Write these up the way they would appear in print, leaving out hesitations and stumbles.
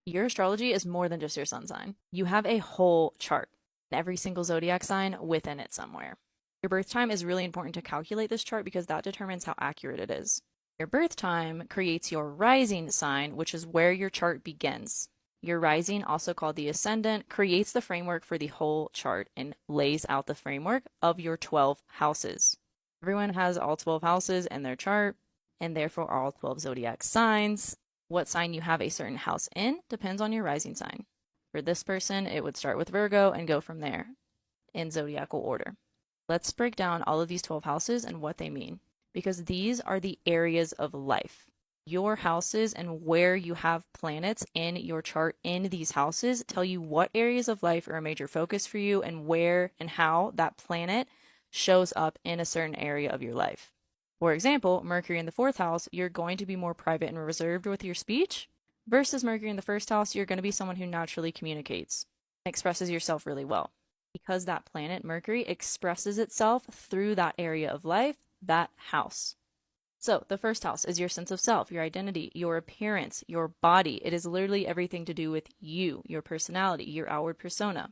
Your astrology is more than just your sun sign. You have a whole chart, every single zodiac sign within it somewhere. Your birth time is really important to calculate this chart because that determines how accurate it is. Your birth time creates your rising sign, which is where your chart begins. Your rising, also called the ascendant, creates the framework for the whole chart and lays out the framework of your 12 houses. Everyone has all 12 houses in their chart, and therefore all 12 zodiac signs. What sign you have a certain house in depends on your rising sign. For this person, it would start with Virgo and go from there in zodiacal order. Let's break down all of these 12 houses and what they mean, because these are the areas of life. Your houses and where you have planets in your chart in these houses tell you what areas of life are a major focus for you and where and how that planet shows up in a certain area of your life. For example, Mercury in the fourth house, you're going to be more private and reserved with your speech, versus Mercury in the first house, you're going to be someone who naturally communicates and expresses yourself really well. Because that planet, Mercury, expresses itself through that area of life, that house. So the first house is your sense of self, your identity, your appearance, your body. It is literally everything to do with you, your personality, your outward persona.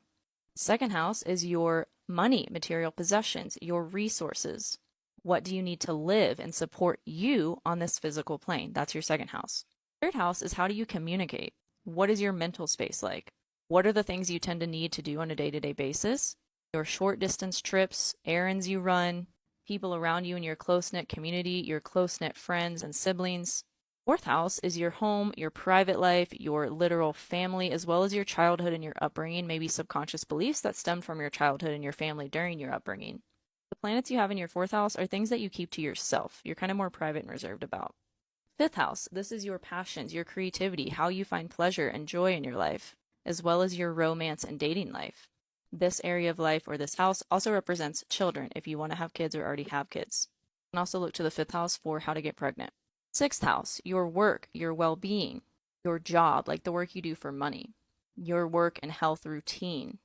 Second house is your money, material possessions, your resources. What do you need to live and support you on this physical plane? That's your second house. Third house is how do you communicate? What is your mental space like? What are the things you tend to need to do on a day-to-day basis? Your short distance trips, errands you run, people around you in your close-knit community, your close-knit friends and siblings. Fourth house is your home, your private life, your literal family, as well as your childhood and your upbringing, maybe subconscious beliefs that stem from your childhood and your family during your upbringing. The planets you have in your fourth house are things that you keep to yourself. You're kind of more private and reserved about. Fifth house, this is your passions, your creativity, how you find pleasure and joy in your life, as well as your romance and dating life. This area of life or this house also represents children if you want to have kids or already have kids. You can also look to the fifth house for how to get pregnant. Sixth house, your work, your well-being, your job, like the work you do for money, your work and health routine,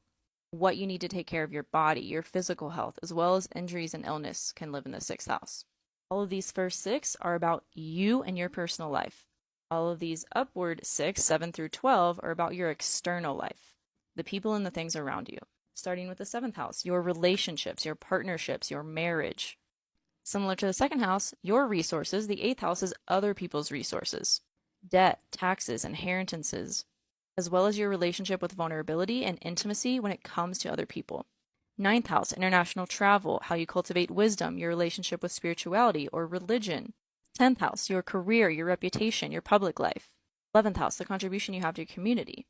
what you need to take care of your body, your physical health, as well as injuries and illness can live in the sixth house. All of these first six are about you and your personal life. All of these upward 6, 7 through 12 are about your external life, the people and the things around you. Starting with the seventh house, your relationships, your partnerships, your marriage. Similar to the second house, your resources, the eighth house is other people's resources, debt, taxes, inheritances, as well as your relationship with vulnerability and intimacy when it comes to other people. Ninth house, international travel, how you cultivate wisdom, your relationship with spirituality or religion. 10th house, your career, your reputation, your public life. 11th house, the contribution you have to your community.